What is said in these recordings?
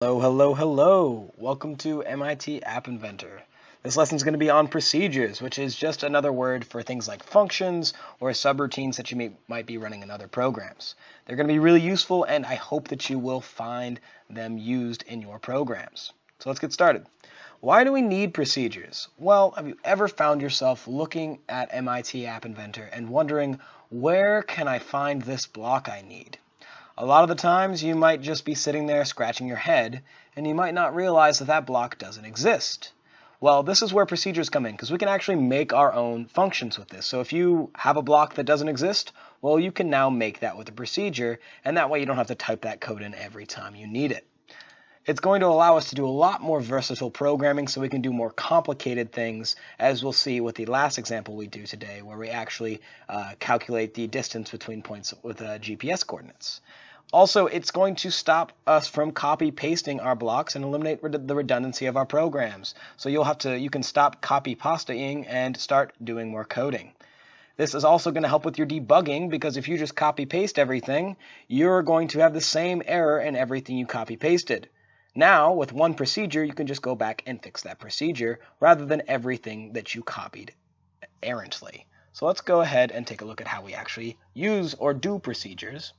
Hello, hello, hello. Welcome to MIT App Inventor. This lesson is going to be on procedures, which is just another word for things like functions or subroutines that you might be running in other programs. They're going to be really useful, and I hope that you will find them used in your programs. So let's get started. Why do we need procedures? Well, have you ever found yourself looking at MIT App Inventor and wondering, where can I find this block I need? A lot of the times you might just be sitting there scratching your head, and you might not realize that that block doesn't exist. Well, this is where procedures come in, because we can actually make our own functions with this. So if you have a block that doesn't exist, well, you can now make that with a procedure, and that way you don't have to type that code in every time you need it. It's going to allow us to do a lot more versatile programming, so we can do more complicated things, as we'll see with the last example we do today, where we actually calculate the distance between points with GPS coordinates. Also, it's going to stop us from copy-pasting our blocks and eliminate the redundancy of our programs. So you can stop copy-pastaing and start doing more coding. This is also going to help with your debugging, because if you just copy-paste everything, you're going to have the same error in everything you copy-pasted. Now, with one procedure, you can just go back and fix that procedure rather than everything that you copied errantly. So let's go ahead and take a look at how we actually use or do procedures.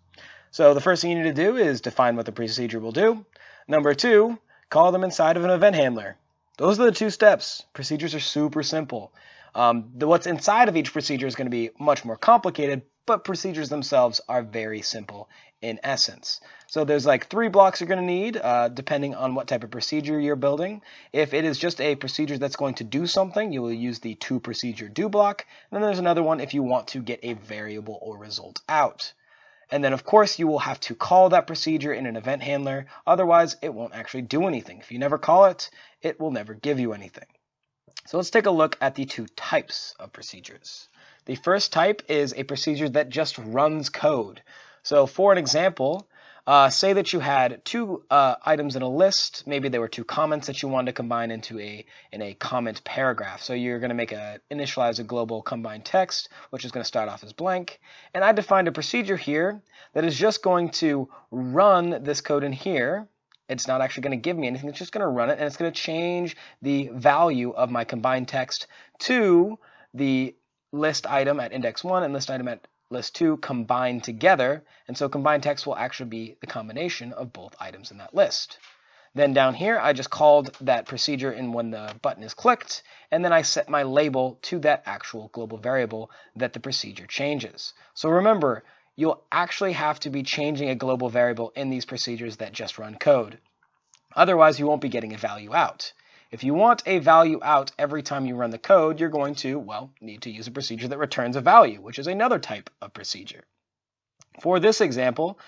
So the first thing you need to do is define what the procedure will do. Number two, call them inside of an event handler. Those are the two steps. Procedures are super simple. What's inside of each procedure is going to be much more complicated, but procedures themselves are very simple in essence. So there's like 3 blocks you're going to need, depending on what type of procedure you're building. If it is just a procedure that's going to do something, you will use the toProcedure do block. And then there's another one if you want to get a variable or result out. And then, of course, you will have to call that procedure in an event handler. Otherwise, it won't actually do anything. If you never call it, it will never give you anything. So let's take a look at the 2 types of procedures. The first type is a procedure that just runs code. So for an example, say that you had 2 items in a list. Maybe there were 2 comments that you wanted to combine into a comment paragraph. So you're going to initialize a global combined text, which is going to start off as blank. And I defined a procedure here that is just going to run this code in here. It's not actually going to give me anything. It's just going to run it, and it's going to change the value of my combined text to the list item at index 1 and list item at list 2 combined together, and so combined text will actually be the combination of both items in that list. Then down here, I just called that procedure in when the button is clicked, and then I set my label to that actual global variable that the procedure changes. So remember, you'll actually have to be changing a global variable in these procedures that just run code. Otherwise, you won't be getting a value out. If you want a value out every time you run the code, you're going to, well, need to use a procedure that returns a value, which is another type of procedure. For this example,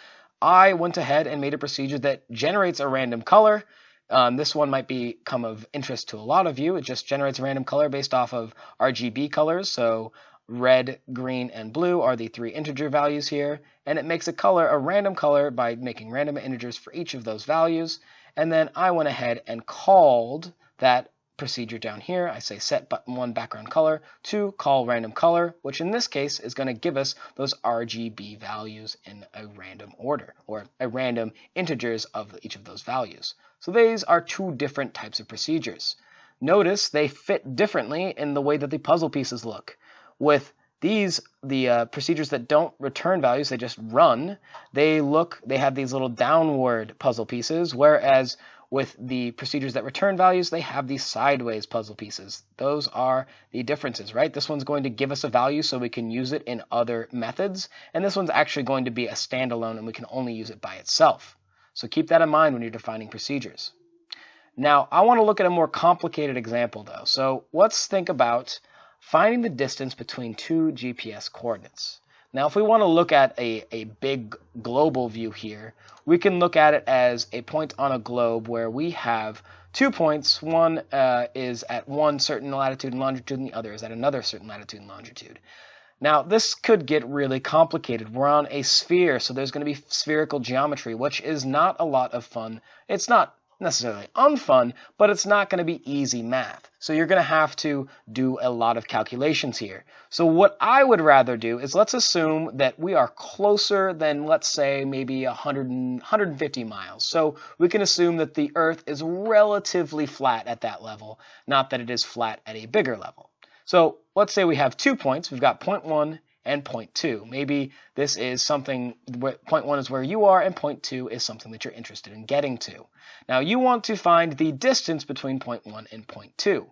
I went ahead and made a procedure that generates a random color. This one might become of interest to a lot of you. It just generates a random color based off of RGB colors. So red, green, and blue are the 3 integer values here. And it makes a random color by making random integers for each of those values. And then I went ahead and called that procedure down here. I say set button1 background color to call random color, which in this case is going to give us those RGB values in a random order, or a random integers of each of those values. So these are 2 different types of procedures. Notice they fit differently in the way that the puzzle pieces look. With these, the procedures that don't return values, they just run, they have these little downward puzzle pieces, whereas with the procedures that return values, they have these sideways puzzle pieces. Those are the differences, right? This one's going to give us a value so we can use it in other methods, and this one's actually going to be a standalone and we can only use it by itself. So keep that in mind when you're defining procedures. Now, I want to look at a more complicated example though. So let's think about finding the distance between 2 GPS coordinates. Now, if we want to look at a big global view here, we can look at it as a point on a globe where we have 2 points. One is at one certain latitude and longitude, and the other is at another certain latitude and longitude. Now, this could get really complicated. We're on a sphere, so there's going to be spherical geometry, which is not a lot of fun. It's not necessarily unfun, but it's not going to be easy math. So you're going to have to do a lot of calculations here. So what I would rather do is let's assume that we are closer than, let's say, maybe 150 miles. So we can assume that the Earth is relatively flat at that level, not that it is flat at a bigger level. So let's say we have 2 points. We've got point 1 and point 2. Maybe this is something, point 1 is where you are, and point 2 is something that you're interested in getting to. Now you want to find the distance between point 1 and point 2.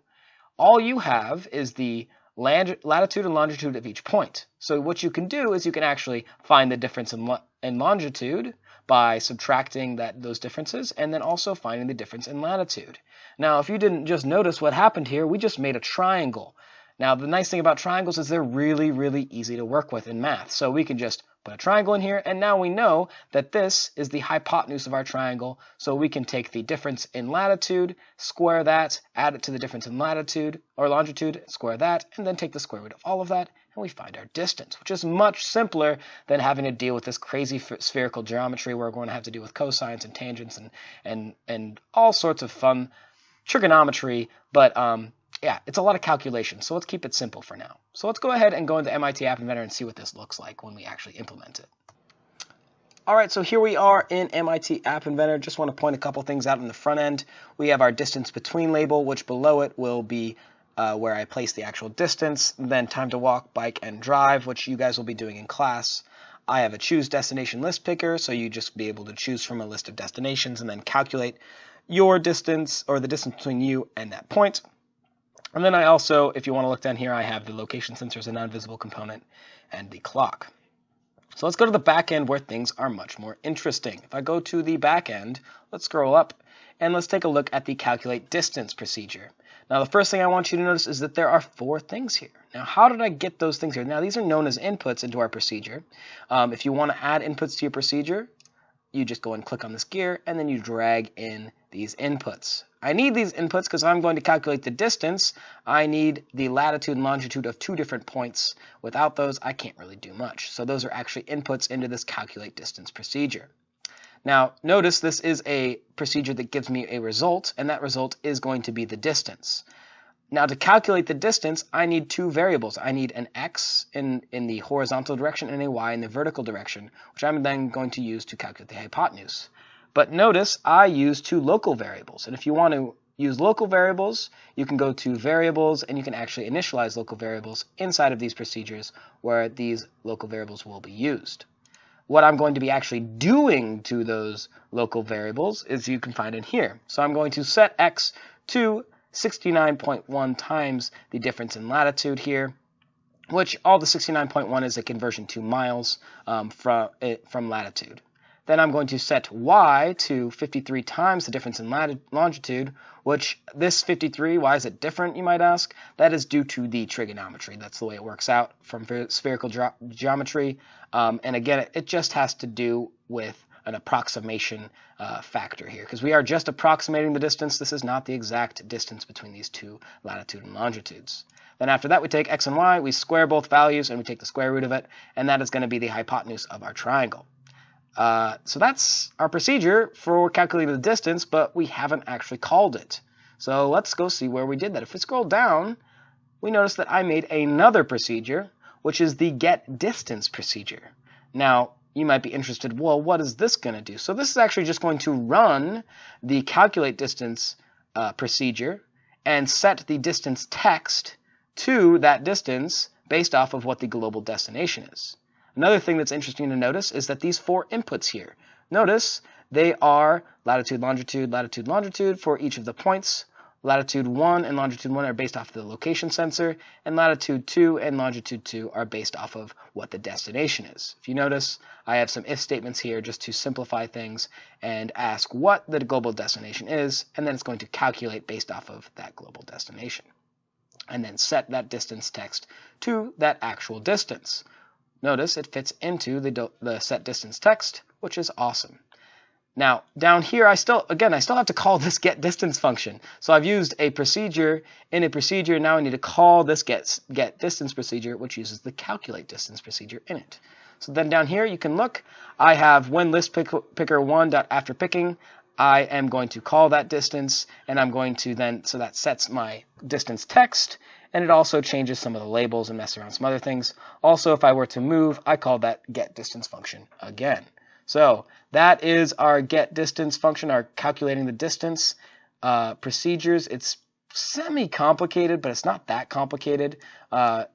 All you have is the latitude and longitude of each point. So what you can do is you can actually find the difference in longitude by subtracting those differences, and then also finding the difference in latitude. Now if you didn't just notice what happened here, we just made a triangle. Now, the nice thing about triangles is they're really, really easy to work with in math. So we can just put a triangle in here, and now we know that this is the hypotenuse of our triangle. So we can take the difference in latitude, square that, add it to the difference in latitude or longitude, square that, and then take the square root of all of that, and we find our distance, which is much simpler than having to deal with this crazy spherical geometry where we're going to have to deal with cosines and tangents and all sorts of fun trigonometry. But yeah, it's a lot of calculations, so let's keep it simple for now. So let's go ahead and go into MIT App Inventor and see what this looks like when we actually implement it. All right, so here we are in MIT App Inventor. Just want to point a couple things out in the front end. We have our distance between label, which below it will be where I place the actual distance. Then time to walk, bike, and drive, which you guys will be doing in class. I have a choose destination list picker, so you just be able to choose from a list of destinations and then calculate your distance or the distance between you and that point. And then I also, if you want to look down here, I have the location sensor as a non-visible component and the clock. So let's go to the back end where things are much more interesting. If I go to the back end, let's scroll up and let's take a look at the calculate distance procedure. Now the first thing I want you to notice is that there are 4 things here. Now how did I get those things here? Now these are known as inputs into our procedure. If you want to add inputs to your procedure, you just go and click on this gear and then you drag in these inputs. I need these inputs because I'm going to calculate the distance. I need the latitude and longitude of 2 different points. Without those, I can't really do much. So those are actually inputs into this calculate distance procedure. Now, notice this is a procedure that gives me a result, and that result is going to be the distance. Now, to calculate the distance, I need 2 variables. I need an x in the horizontal direction and a y in the vertical direction, which I'm then going to use to calculate the hypotenuse. But notice I use 2 local variables, and if you want to use local variables, you can go to variables and you can actually initialize local variables inside of these procedures where these local variables will be used. What I'm going to be actually doing to those local variables is you can find in here. So I'm going to set x to 69.1 times the difference in latitude here, which all the 69.1 is a conversion to miles from latitude. Then I'm going to set y to 53 times the difference in longitude, which this 53, why is it different, you might ask? That is due to the trigonometry. That's the way it works out from spherical geometry. And again, it just has to do with an approximation factor here, because we are just approximating the distance. This is not the exact distance between these 2 latitude and longitudes. Then after that, we take x and y, we square both values, and we take the square root of it, and that is going to be the hypotenuse of our triangle. So that's our procedure for calculating the distance, but we haven't actually called it. So let's go see where we did that. If we scroll down, we notice that I made another procedure, which is the get distance procedure. Now, you might be interested, well, what is this going to do? So this is actually just going to run the calculate distance procedure and set the distance text to that distance based off of what the global destination is. Another thing that's interesting to notice is that these 4 inputs here, notice they are latitude, longitude, latitude, longitude for each of the points. Latitude 1 and longitude 1 are based off of the location sensor, and latitude 2 and longitude 2 are based off of what the destination is. If you notice, I have some if statements here just to simplify things and ask what the global destination is, and then it's going to calculate based off of that global destination, and then set that distance text to that actual distance. Notice it fits into the set distance text, which is awesome. Now, down here, I still have to call this get distance function. So I've used a procedure in a procedure. Now I need to call this get distance procedure, which uses the calculate distance procedure in it. So then down here, you can look. I have when list picker one after picking. I am going to call that distance, and I'm going to then, so that sets my distance text, and it also changes some of the labels and messes around some other things. Also, if I were to move, I call that getDistance function again. So that is our getDistance function, our calculating the distance procedures. It's semi-complicated, but it's not that complicated.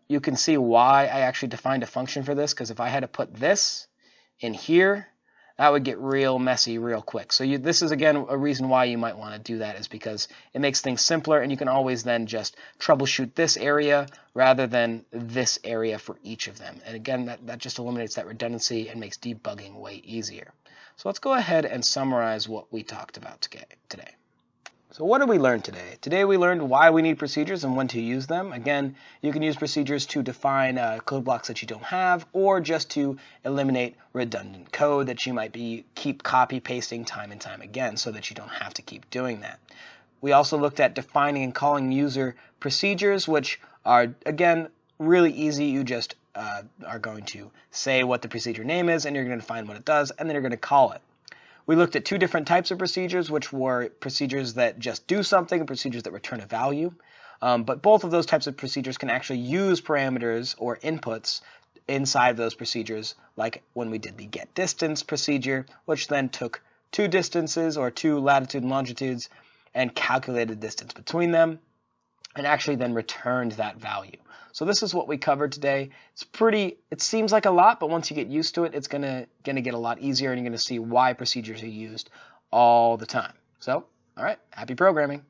You can see why I actually defined a function for this, because if I had to put this in here, that would get real messy real quick. So this is, again, a reason why you might want to do that, is because it makes things simpler, and you can always then just troubleshoot this area rather than this area for each of them. And again, that just eliminates that redundancy and makes debugging way easier. So let's go ahead and summarize what we talked about today. So what did we learn today? Today we learned why we need procedures and when to use them. Again, you can use procedures to define code blocks that you don't have, or just to eliminate redundant code that you might keep copy pasting time and time again, so that you don't have to keep doing that. We also looked at defining and calling user procedures, which are, again, really easy. You just are going to say what the procedure name is, and you're going to define what it does, and then you're going to call it. We looked at two different types of procedures, which were procedures that just do something and procedures that return a value. But both of those types of procedures can actually use parameters or inputs inside of those procedures, like when we did the getDistance procedure, which then took two distances, or two latitude and longitudes, and calculated the distance between them, and actually then returned that value. So this is what we covered today. It seems like a lot, but once you get used to it, it's gonna get a lot easier, and you're gonna see why procedures are used all the time. So, all right, happy programming.